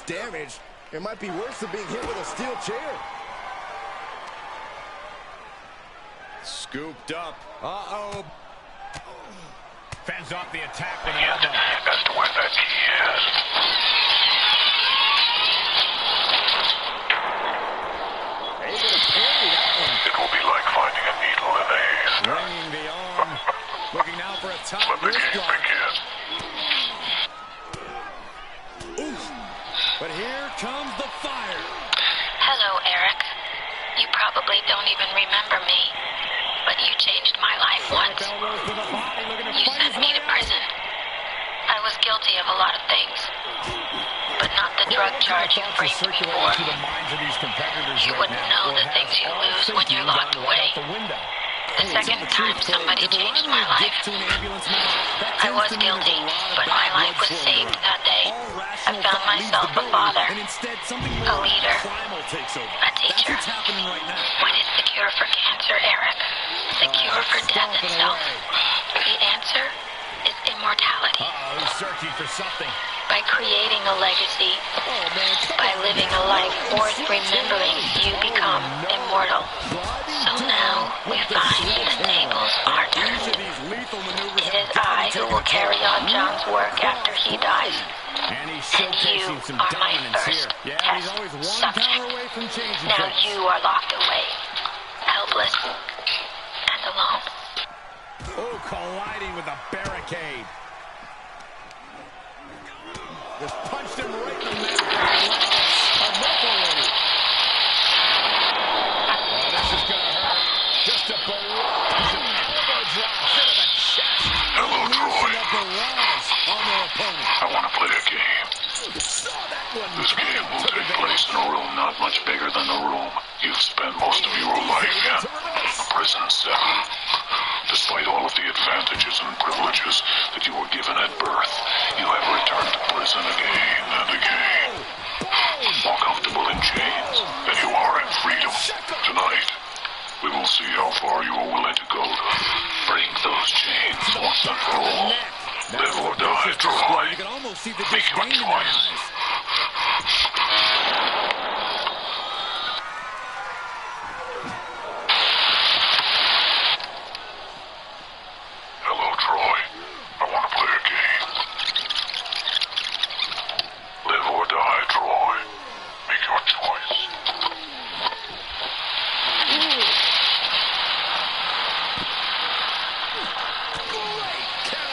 damage. It might be worse than being hit with a steel chair. Scooped up. Uh-oh. Fends off the attack with an elbow. As to where that key is. Able to parry that one. It will be like finding a needle in a haystack. Bringing the arm. Looking now for a top Let the wrist game lock. begin. Oof. But here comes the fire. Hello, Eric. You probably don't even remember me, but you changed my life once. You sent me to prison. I was guilty of a lot of things, but not the drug charge you framed me for. You wouldn't know the things you lose when you're locked away. The second time somebody changed my life. I was guilty, but my life was saved that day. I found myself a father, a leader, a teacher. What is the cure for cancer, Eric? The cure for death itself? The answer is immortality. Searching for something. By creating a legacy, by living a life worth remembering, you become immortal. So now we find the tables are turned. It is I who will carry on John's work after he dies. And you are my first test subject. Now you are locked away, helpless and alone. Oh, colliding with a barricade. Just punched him right in the neck. Enough already. Oh, this is going to hurt. Just a barrage. An elbow drop to the chest. Hello, Troy. I want to play a game. This game will take place in a room not much bigger than the room you've spent most of your life in. A prison cell. Despite all of the advantages and privileges that you were given at birth, you have returned to prison again and again. More comfortable in chains than you are in freedom. Tonight, we will see how far you are willing to go to break those chains once and for all. Live or die, Troy. Make your choice. Hello, Troy. I want to play a game. Live or die, Troy. Make your choice.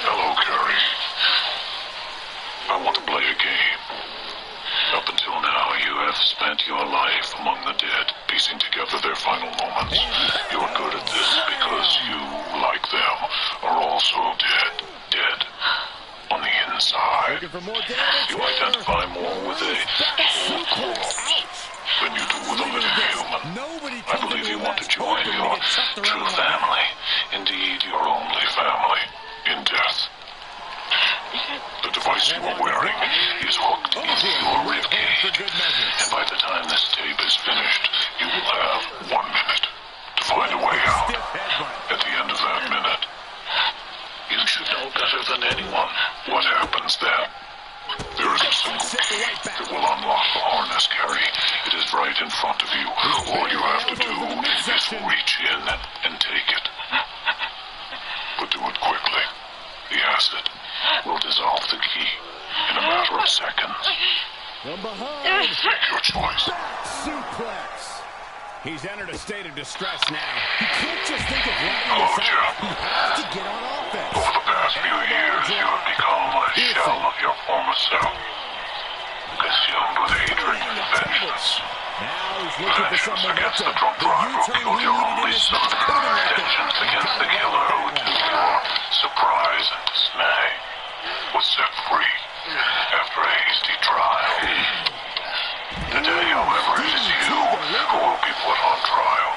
Hello, Carrie. I want to play a game. Up until now, you have spent your life among the dead, piecing together their final moments. You are good at this because you, like them, are also dead. Dead. On the inside. You identify more with a whole corpse than you do with a living human. I believe you want to join your true family. Indeed, your only family. In death. The device you are wearing is hooked into your ribcage. And by the time this tape is finished, you will have 1 minute to find a way out. At the end of that minute, you should know better than anyone what happens then. There is a single key that will unlock the harness, Carrie. It is right in front of you. All you have to do is reach in and take it. But do it quickly. The acid will dissolve the key in a matter of seconds. From behind. Make your choice. Suplex. He's entered a state of distress now. He can't just think of letting Hello, this out. Jim. He has to get on offense. Over the past few years, you have become a shell of your former self. Consumed with hatred and vengeance. Now he's looking for Vengeance some against momentum. the drunk driver who killed your only son. Vengeance against the killer who took your surprise and dismay. Was set free after a hasty trial. Today, however, it is you who will be put on trial.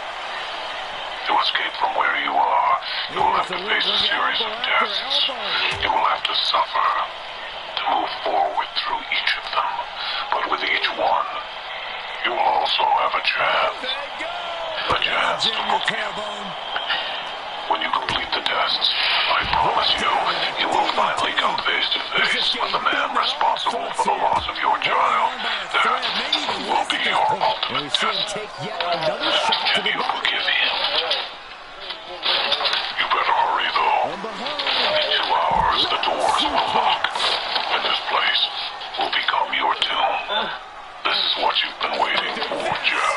To escape from where you are, you will have to face a series of tests. You will have to suffer to move forward through each of them. But with each one, you will also have a chance. A chance to forgive. When you complete the tests, I promise you, you will finally come face to face with the man responsible for the loss of your child. And we see him take yet another shot to the Can you back. forgive him? You better hurry, though. From behind. In 2 hours, the doors will lock, and this place will become your tomb. This is what you've been waiting for, Jeff.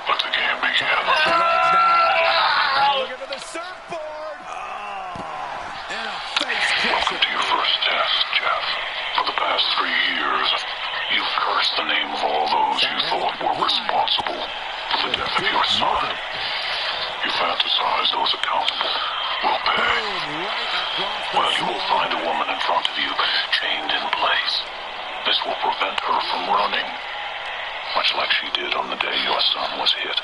Let the game begin. Looking for the surfboard. And a face Welcome kick. to your first test, Jeff. For the past 3 years, you've cursed the name of all those you thought were responsible for the death of your son. You fantasize those accountable will pay. Well, you will find a woman in front of you, chained in place. This will prevent her from running, much like she did on the day your son was hit.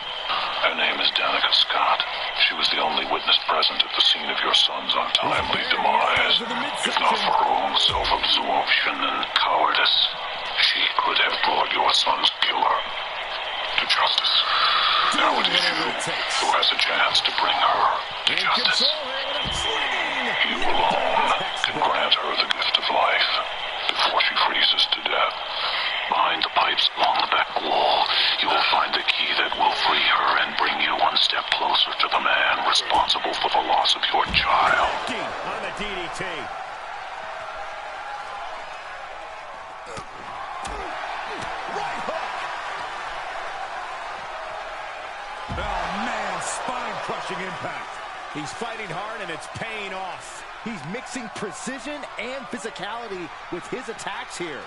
Her name is Danica Scott. She was the only witness present at the scene of your son's untimely demise. If not for her own self-absorption and cowardice, she could have brought your son's killer to justice. Now it is you who has a chance to bring her to justice. You alone can grant her the gift of life before she freezes to death. Behind the pipes along the back wall, you will find the key that will free her and bring you one step closer to the man responsible for the loss of your child. On the DDT. Right hook. Oh, man, spine-crushing impact. He's fighting hard, and it's paying off. He's mixing precision and physicality with his attacks here.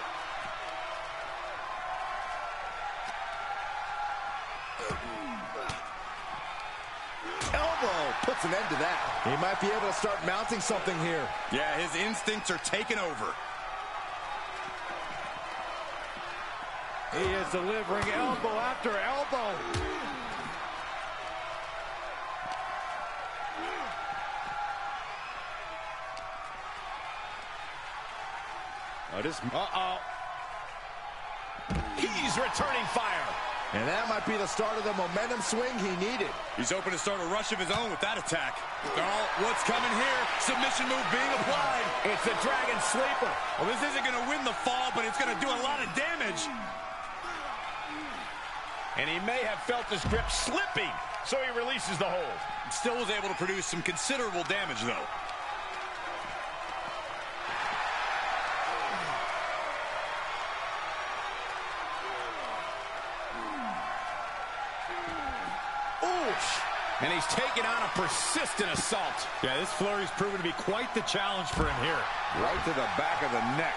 Elbow puts an end to that. He might be able to start mounting something here. Yeah, his instincts are taking over. He is delivering elbow after elbow. Uh-oh. He's returning fire. And that might be the start of the momentum swing he needed. He's hoping to start a rush of his own with that attack. Oh, what's coming here? Submission move being applied. It's the Dragon Sleeper. Well, this isn't going to win the fall, but it's going to do a lot of damage. And he may have felt his grip slipping, so he releases the hold. Still was able to produce some considerable damage, though. And he's taking on a persistent assault. Yeah, this flurry's proven to be quite the challenge for him here. Right to the back of the neck.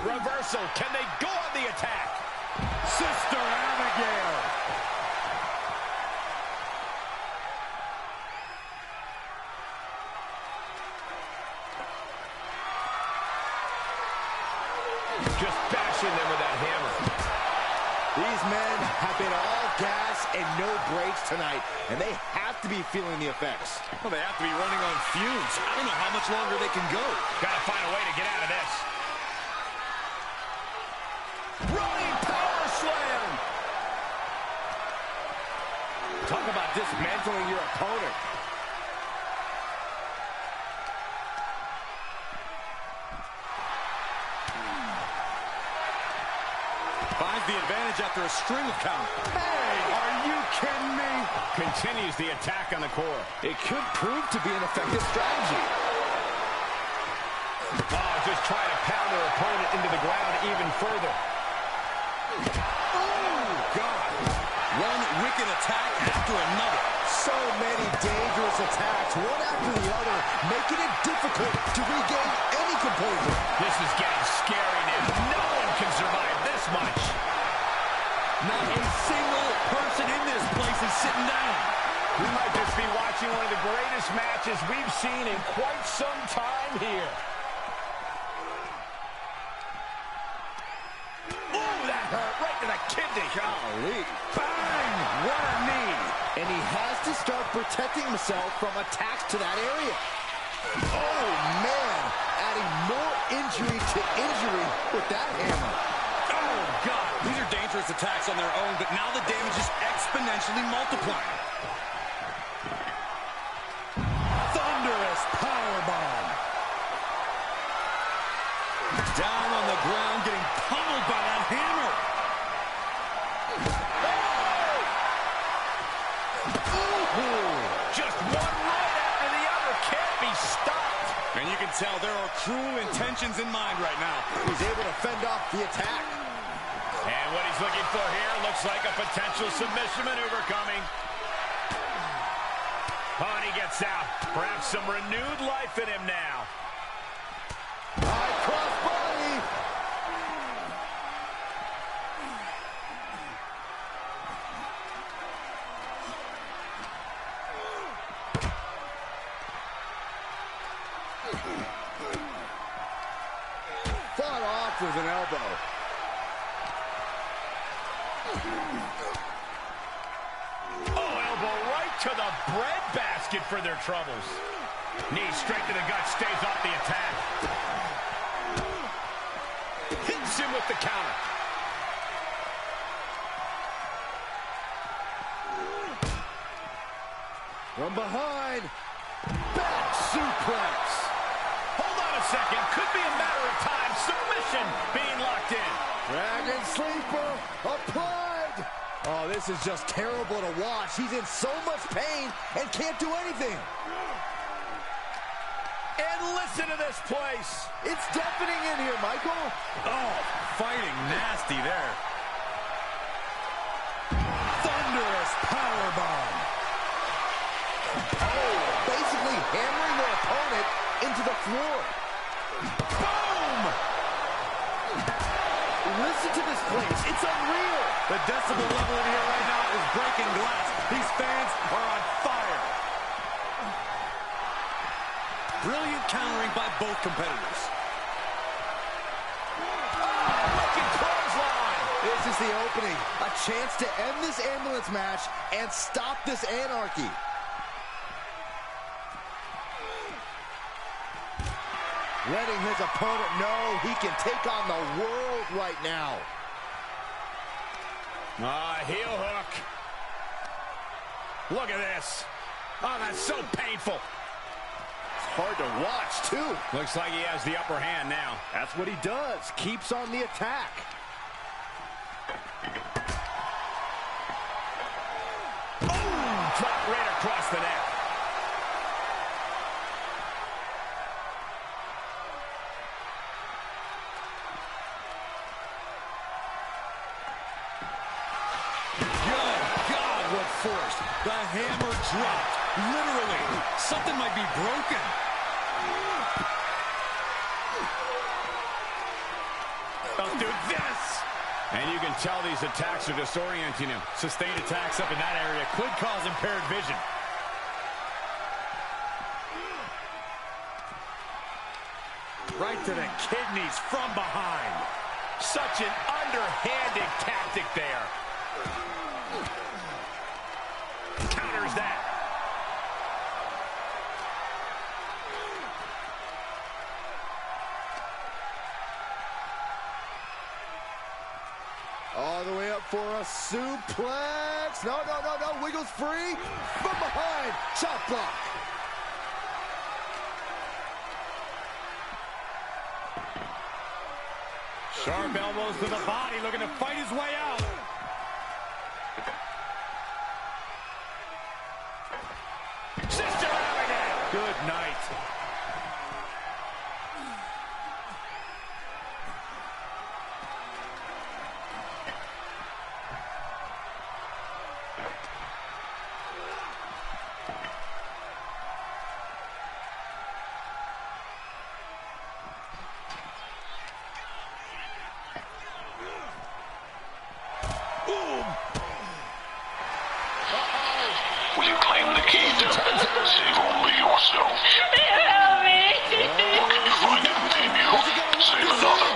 Reversal. Can they go on the attack? Sister Abigail. Just bashing them with that hammer. These men have been all gas and no brakes tonight, and they have to be feeling the effects. Well, they have to be running on fumes. I don't know how much longer they can go. Gotta find a way to get out of this. Running power slam! Talk about dismantling your opponent. Finds the advantage after a string of counters. Hey, are you kidding me? Continues the attack on the core. It could prove to be an effective strategy. Oh, just trying to pound their opponent into the ground even further. Oh, God. One wicked attack after another. So many dangerous attacks, one after the other, making it difficult to regain any composure. This is getting scary now. No one can survive this much. Not a single person in this place is sitting down. We might just be watching one of the greatest matches we've seen in quite some time here. Ooh, that hurt right to the kidney. Golly. Bang! What a knee. And he has to start protecting himself from attacks to that area. Oh, man. Adding more injury to injury with that hammer. Oh, God. These are dangerous attacks on their own, but now the damage is exponential exponentially multiplying. Thunderous powerbomb. Down on the ground, getting pummeled by that hammer. Just one right after the other. Can't be stopped. And you can tell there are cruel intentions in mind right now. He's able to fend off the attack. And what he's looking for here looks like a potential submission maneuver coming. Oh, and he gets out. Perhaps some renewed life in him now. High cross body. Fought off with an elbow. Oh, elbow right to the breadbasket for their troubles. Knee straight to the gut, stays off the attack. Hits him with the counter. From behind. Back suplex. Hold on a second. Could be a matter of time. Submission being locked in. Dragon sleeper applied. Oh, this is just terrible to watch. He's in so much pain and can't do anything. And listen to this place. It's deafening in here, Michael. Oh, fighting nasty there. Thunderous powerbomb. Oh, basically hammering their opponent into the floor. Boom! Listen to this place. It's unreal. The decibel level in here right now is breaking glass. These fans are on fire. Brilliant countering by both competitors. Wicked clothesline. This is the opening. A chance to end this ambulance match and stop this anarchy. Letting his opponent know he can take on the world right now. Heel hook. Look at this. Oh, that's so painful. It's hard to watch, too. Looks like he has the upper hand now. That's what he does. Keeps on the attack. Boom! Drop right across the neck. Forced. The hammer dropped. Literally. Something might be broken. Don't do this. And you can tell these attacks are disorienting him. Sustained attacks up in that area could cause impaired vision. Right to the kidneys from behind. Such an underhanded tactic there. Counters that. All the way up for a suplex. No. Wiggles free. From behind. Chop block. Sharp elbows to the body, looking to fight his way out. Sister Abigail. Good night. Will you claim the key to save only yourself? Help me! Or can you find it within you? Save another.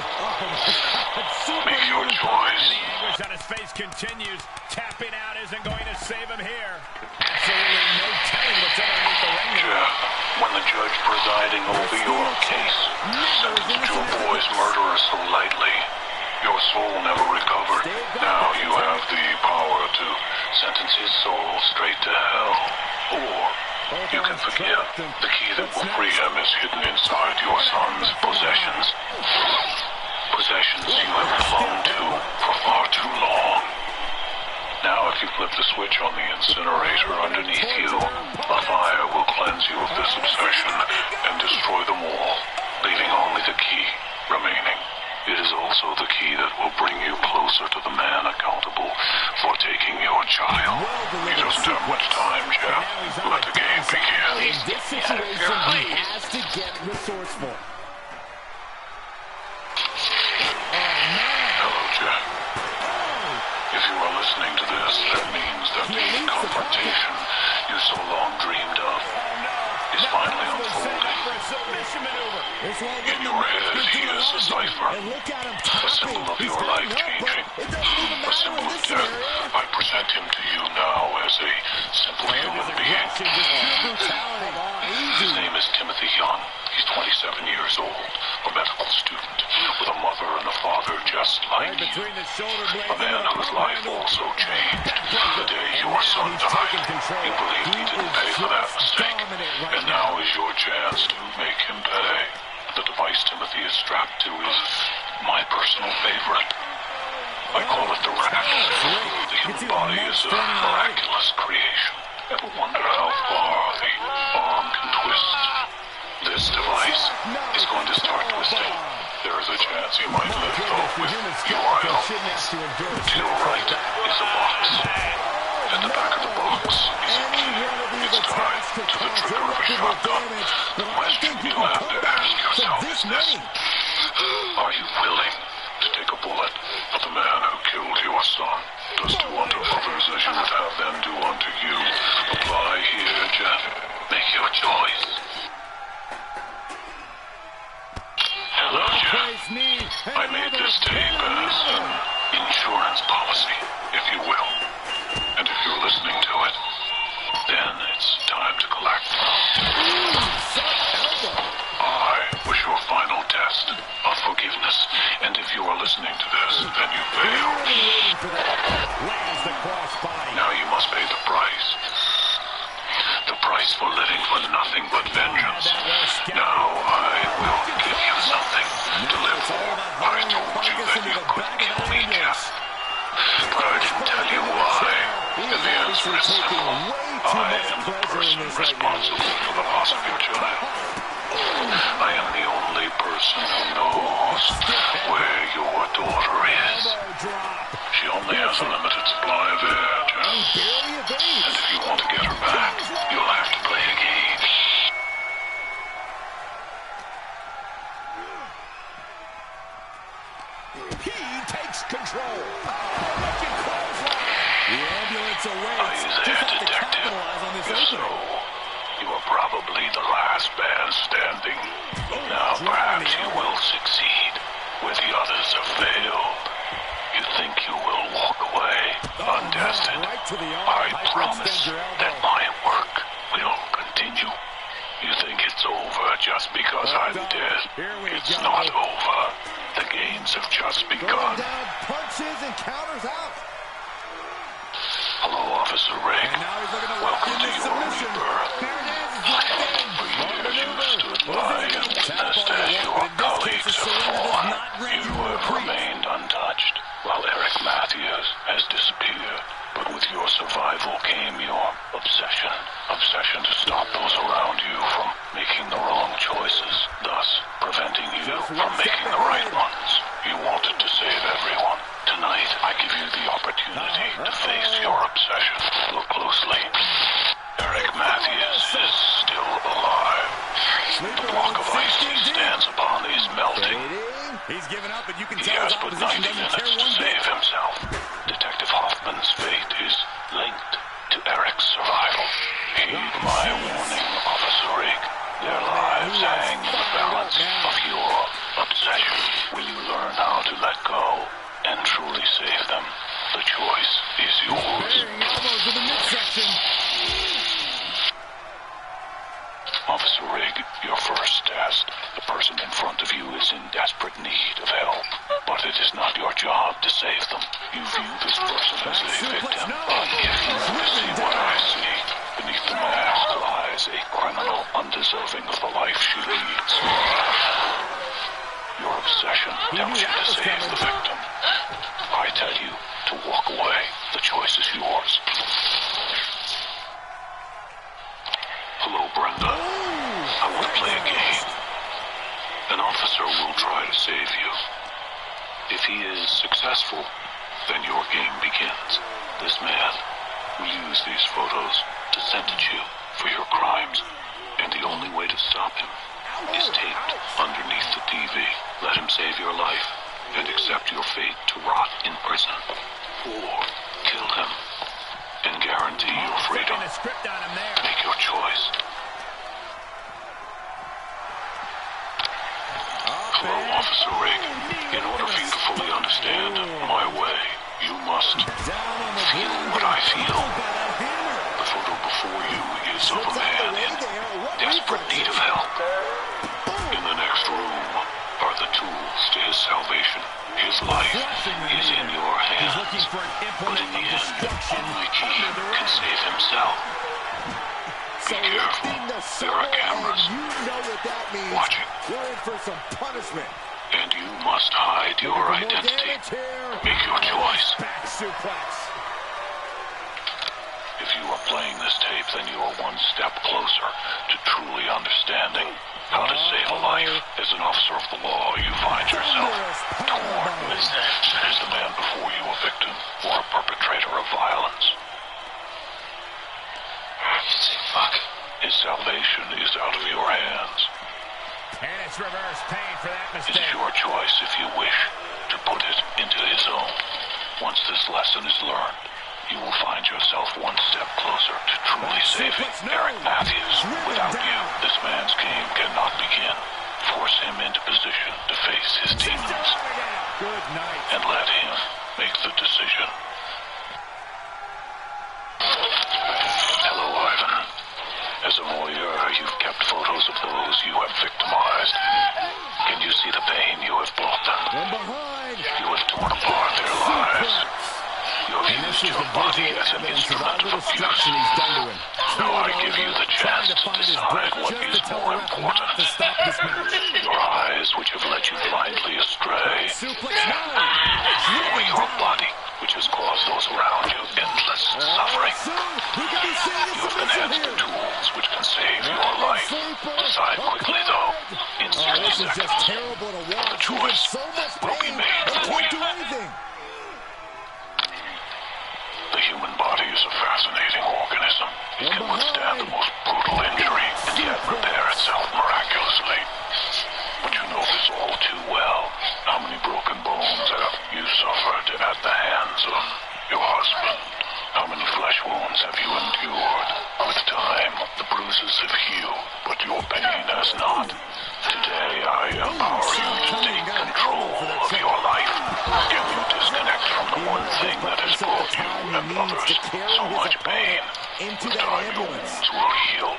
Make your choice. And the anguish on his face continues. Tapping out isn't going to save him here. Absolutely no telling what's underneath the ring. Jeff, when the judge presiding over your case sentenced your boy's murderer so lightly, Your soul never recovered. Now you have the power to sentence his soul straight to hell. Or you can forgive. The key that will free him is hidden inside your son's possessions. Possessions you have clung to for far too long. Now if you flip the switch on the incinerator underneath you, a fire will cleanse you of this obsession and destroy them all, leaving only the key remaining. It is also the key that will bring you closer to the man accountable for taking your child. He doesn't have much time, Jeff. Let the game begin. In this situation, he has to get resourceful. Hello, Jeff. If you are listening to this, that means that the confrontation you so long dreamed of is finally unfolding. In your head, he is a cipher, a symbol of your life changing, a symbol of death. I present him to you now as a simple human being. His name is Timothy Young. He's 27 years old, a medical student, with a mother and a father just like you. A man whose life also changed the day your son died. You believed he didn't pay for that mistake, and now is your chance to make him pay. The device Timothy is strapped to is my personal favorite. I call it the rack. The human body is a miraculous creation. Ever wonder how far the arm can twist? This device is going to start twisting. There is a chance you might live though with your help. To your right is a box. At the back of the box is a key. It's tied to the trigger of a shotgun. The question you have to ask yourself is this: are you willing to take a bullet for the man who killed your son? Does do unto others as you would have them do unto you apply here, Jeff? Make your choice. Hello, Jeff. I made this tape as an insurance policy, if you will. And if you're listening to it, then it's time to collect. I was your final test of forgiveness, and if you are listening to this, then you failed. Now you must pay the price. The price for living for nothing but vengeance. Now I will give you something to live for. I told you that you couldn't kill me, Jeff. But I didn't tell you why. And the answer is simple. I am the person responsible for the loss of your child. I am the only person who knows where your daughter is. She only has a limited supply of air, Jeff. And if you want to get her back, you'll have to play a game. He takes control. The ambulance awaits. Are you there, detective? If so, you are probably the last man standing. Now perhaps you will succeed where the others have failed. You think you will walk away untested. I promise that my work will continue. You think it's over just because I'm dead. It's not over. The games have just begun. Punches and counters out. Hello, Officer Rick. Welcome to your rebirth. For years you stood by and witnessed as your colleagues have fallen. You have remained untouched, while Eric Matthews has disappeared. But with your survival came your obsession. Obsession to stop those around you from making the wrong choices, thus preventing you from making the right ones. You wanted to save everyone. Tonight, I give you the opportunity to face your obsession. Look closely. Eric Matthews is still alive. The block of ice he stands upon is melting. He's given up, but you can He tell has his but opposition 90 doesn't minutes care to one bit. save himself. Detective Hoffman's fate is linked to Eric's survival. Heed my warning, Officer Rick. Their lives hang in the balance of your obsession. Will you learn how to let go and truly save them? The choice is yours. Elbows to the midsection. Officer Rigg, your first test. The person in front of you is in desperate need of help, but it is not your yours. Hello, Brenda. I want to play a game. An officer will try to save you. If he is successful, then your game begins. This man will use these photos to sentence you for your crimes, and the only way to stop him is taped underneath the TV. Let him save your life and accept your fate to rot in prison, or kill him and guarantee your freedom. Make your choice. Hello, Officer Rick. In order for you to fully understand my way, you must feel what I feel. The photo before you is of a man in desperate need of help. In the next room are the tools to his salvation. His life is in your hands, but in the end, only he can save himself. Be careful. There are cameras watching. We're in for some punishment. And you must hide your identity. Make your choice. Back suplex. If you are playing this tape, then you are one step closer to truly understanding how to save a life. As an officer of the law, you find yourself torn. Is the man before you a victim or a perpetrator of violence? Fuck. His salvation is out of your hands. And it's reverse pain for that It mistake. is your choice if you wish to put it into his own. Once this lesson is learned, you will find yourself one step closer to truly saving Eric Matthews. Without you, this man's game cannot begin. Force him into position to face his demons. Good night. And let him make the decision. Hello, Ivan. As a voyeur, you've kept photos of those you have victimized. Can you see the pain you have brought them? You have torn apart their lives. You have used your body as an instrument of abuse. Now I give you the chance to decide what is more important. Your eyes, which have led you blindly astray, or your body, which has caused those around you endless suffering. You have been handed the tools which can save your life. Decide quickly, though. In 60 seconds, the choice will be made for you. The human body is a fascinating organism. It can withstand the most brutal injury and yet repair itself miraculously. But you know this all too well. How many broken bones have you suffered at the hands of your husband? How many flesh wounds have you endured? With time, the bruises have healed, but your pain has not. Today, I empower you to take control of your life. Can you disconnect from the one thing that has brought you and others so much pain? With time, your wounds will heal.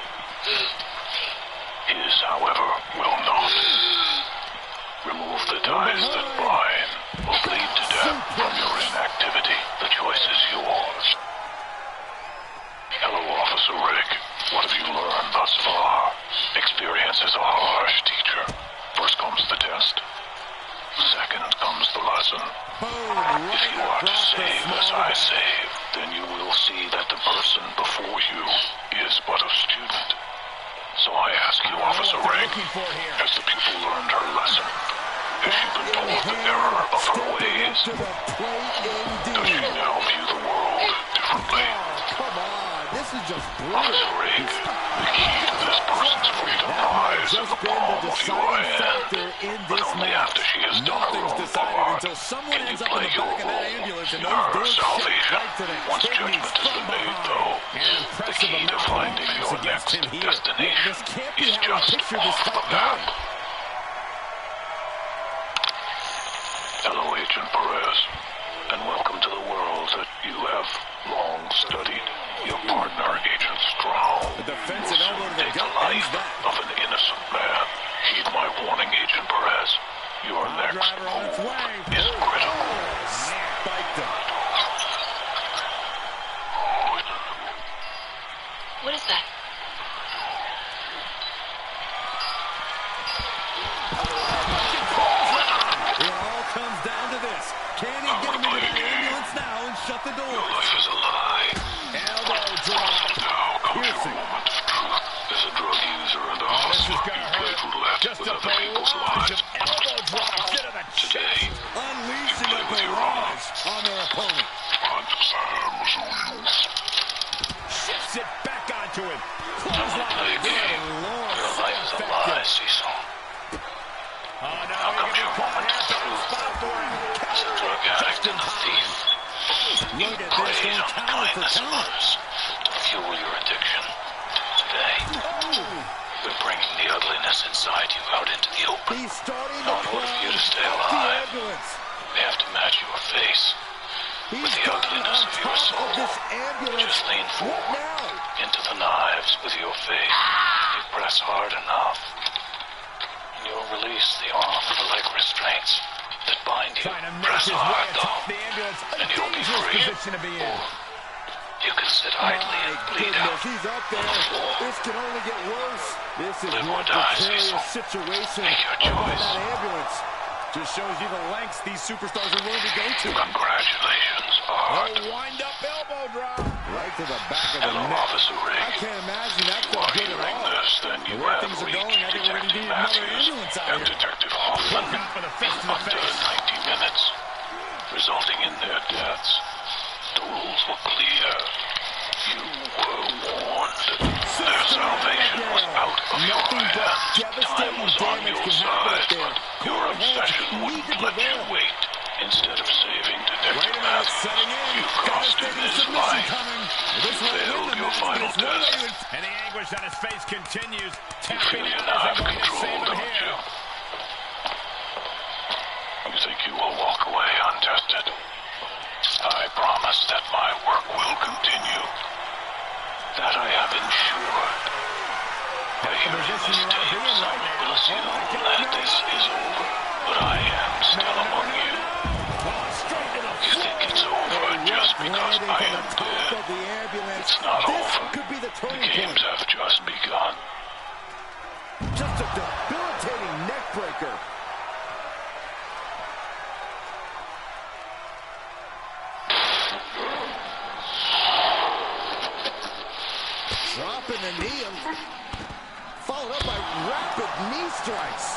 His, however, will not. Remove the ties that bind or bleed to death from your inactivity. The choice is yours. Hello, Officer Rick. What have you learned thus far? Experience is a harsh teacher. First comes the test. Second comes the lesson. If you are to save as I save, then you will see that the person before you is but a student. So I ask you, Officer Rick, has the pupil learned her lesson? Has she been told the error of her ways? Does she now view the world differently? Officer Rick, the key to this person's freedom lies in the palm of your hand. But only after she has done her own part can you play your role in her salvation. Once judgment has been made, though, the key to finding your next destination is just off the map. Hello, Agent Perez, and welcome to the world that you have long studied. Your partner, Agent Strahl, will soon take the life of an innocent man. Heed my warning, Agent Perez. Your next move is critical. What is that? It all comes down to this. Can he get him into the ambulance now and shut the door? Your life is alive. with Don't play a game. Your life is a lie, Cecil. How come your moment of truth as a drug addict and a thief? You preyed on the kindness of others to fuel your addiction. Today, we're bringing the ugliness inside you out into the open. Now, in order for you to stay alive, we have to match your face with the ugliness of your soul. Just lean forward into the knives with your face. You press hard enough, and you'll release the arm-like restraints that bind you. Press hard, though, and you'll be free. You can sit idly and bleed out He's up there. This can only get worse. This is Live or one die, precarious Cecil. situation. Make your choice. That ambulance. Just shows you the lengths these superstars are willing to go to. Congratulations, Bart. Wind-up elbow drop. Right to the back of the Hello, neck. Officer I Ring. can't imagine that While felt good at hearing all. this, then you The way have things are reached going, I think we're going to Detective need another Matthews ambulance out and here. Detective Hoffman. Got with a fist to the Under face. 90 minutes, resulting in their deaths. The rules were clear. You were warned. Their salvation was out of your hands. Time was on your side, but your obsession wouldn't let you wait. Instead of saving Detective Matthews, you cost him his life. You failed your final test. And the anguish on his face continues. You feel you now have control, don't you? You think you will walk away untested? I promise that my work will continue. That I have ensured. By hearing this tape, some will assume that this is over, but I am still among you. You think it's over just because I am dead. It's not over. The games have just begun. Just a debilitating neck breaker. Dropping the knee, followed up by rapid knee strikes.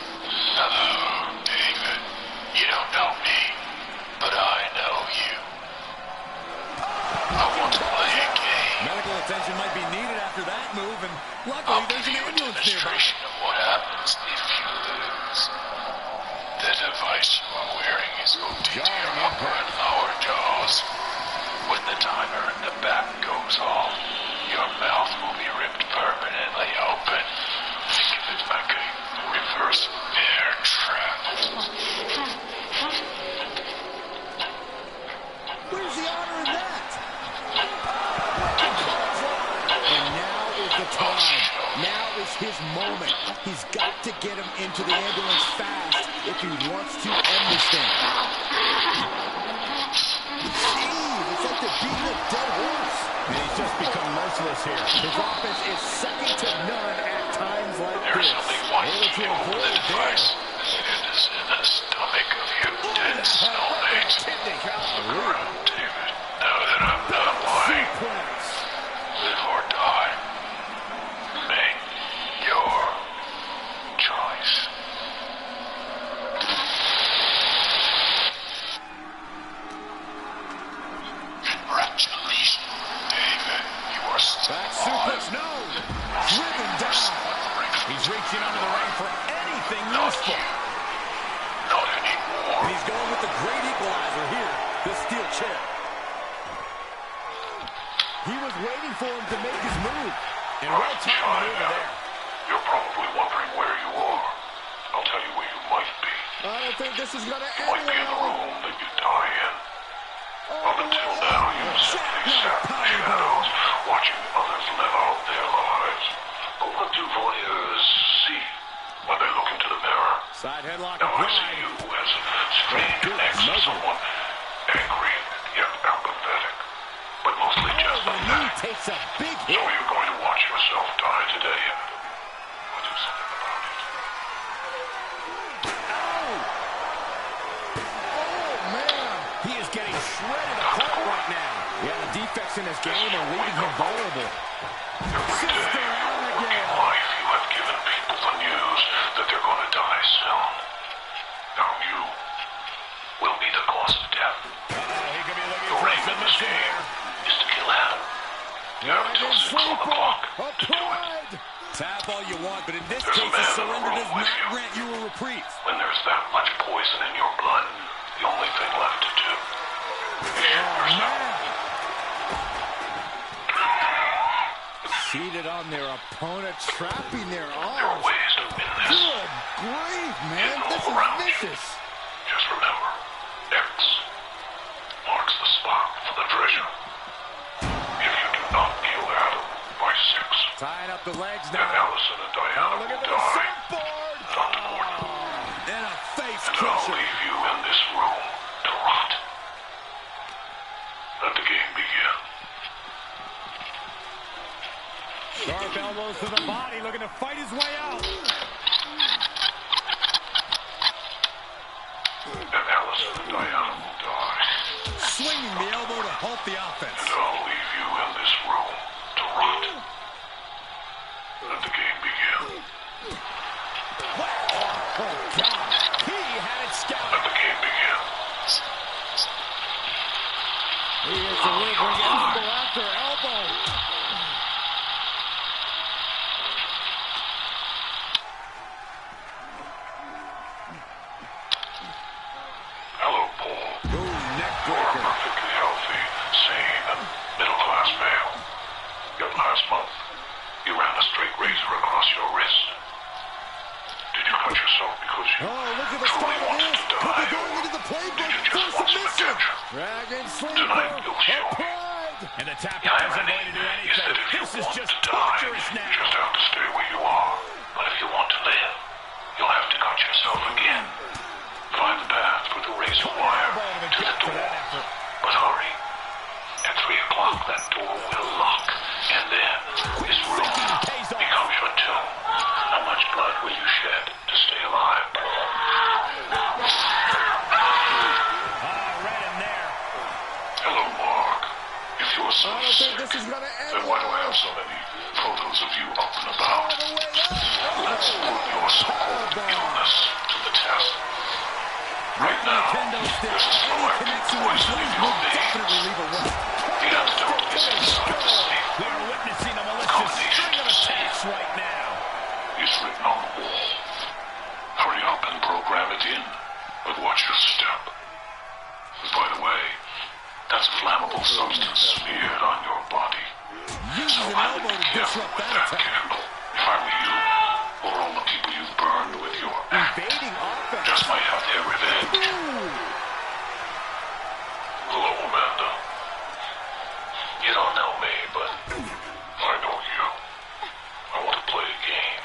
Hello, David. You don't know me, but I know you. I want to play a game. Medical attention might be needed after that move, and luckily I'll there's give an you a ambulance nearby. demonstration of what happens if you lose. The device you are wearing is hooked into your upper and lower jaws. When the timer in the back goes off, your mouth will be ripped permanently open. Think of it like a reverse bear trap. Where's the honor in that? And now is the time. Now is his moment. He's got to get him into the ambulance fast if he wants to end this thing. Jeez, it's like they're beating a dead horse. And he's just become merciless here. His offense is second to none at times like There's this. only one Able to thing over the avoid device. there. It is in the stomach of your dead cellmate. Look around, David. Now that I'm done lying, Sequence. live or die. Make your choice. Congratulations, David. You are still Back alive. suplex, no. Driven down. He's reaching under the ring for anything Not useful. you. Not anymore. He's going with the great equalizer here, the steel chair. He was waiting for him to make his move. And well-timed maneuver there. You're probably wondering where you are. I'll tell you where you might be. I don't think this is going to You end might be in the well. room that you die in. Up until now, you've simply sat in the shadows, watching others live out their lives. But what do voyeurs see when they look into the mirror? Side headlock Now I see applied. you as strained next to someone angry yet apathetic, but mostly just The knee pathetic. takes a big So hit. you're going to watch yourself die today, or do something about it. Oh, man. He is getting shredded apart right now. Yeah, the defects in his game are leaving him vulnerable. Every day, around working again. life, you have given people the news that they're going to die soon. Now you will be the cause of death. He could be in this game is to kill Adam. You have until 6 on the clock to do it. Tap all you want, but in this case, a surrender does not grant you a reprieve. When there's that much poison in your blood, the only thing left to do is shoot yourself. Seated on their opponent, trapping their There are arms. ways to win this. Good grief, man. This is vicious. Just remember, X marks the spot for the treasure. If you do not kill Adam by 6, Tying up the legs then now. Allison and Diana Look will at the die. surfboard. Not Gordon. And a face And I'll crusher. leave you in this room to rot. Let the game begin. Sharp elbows to the body, looking to fight his way out. And Allison and Diana will die. Swinging the elbow to halt the offense. And I'll leave you in this room to rot. Let the game begin. Oh, God. He had it scouted. Let the game begin. He is delivering elbow after elbow. Hello, Paul. Ooh, neck You're a breaker. perfectly healthy, sane, and middle-class male. Yet last month, you ran a straight razor across your wrist. Did you cut yourself because you Oh, look at the truly start of wanted this. to Could be die? going into the Did playbook you for just want some submission. attention? Dragon Tonight, sleeper. you'll show me. Applied. And the tap Yeah, out isn't Manny, going to do you anything. said if you This is want just to die, torturous you now. just have to stay where you are. But if you want to live, you'll have to cut yourself again. Find the path through the razor wire to the door. But hurry. At 3 o'clock, that door will lock. And then, this room becomes your tomb. How much blood will you shed to stay alive, Paul? Right in there. Hello, Mark. If you're so I don't think sick, this is going to end then why do I have so many photos of you up and about? all the way up. Let's put your so-called illness to the test. Right now, there's a slow acting poison in your veins. The antidote is inside the safe. We are witnessing a malicious string of attacks right now. It's written on the wall. Hurry up and program it in, but watch your step. By the way, that's flammable substance smeared on your body. So Using an have elbow it to careful disrupt with that that attack. candle. If I were you, or all the people you've burned with your act, Invading offense. just might have their revenge. Ooh. Hello, Amanda. You don't know me, but I know you. I want to play a game.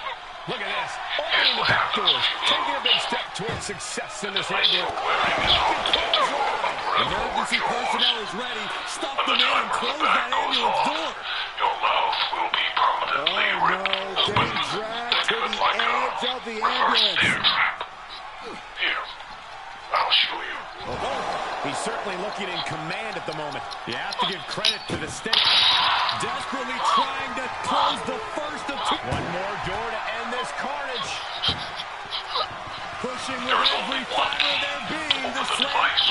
Look at this. Here's what happens if you Taking a lose. big step towards success in this Lace angle. you're wearing is hooked into your umbrella or Emergency personnel jaws. is ready. Stop When the the man and timer in close the back that goes ambulance off, door. your mouth will be permanently Oh, ripped no. open. Getting dragged Think to of it the like edge a of the reverse ambulance. bear trap. Here, I'll show you. He's certainly looking in command at the moment. You have to give credit to the state. Desperately trying to close the first of two. One more door to end this carnage. Pushing with There's every only one fiber of their being over to the slam. device.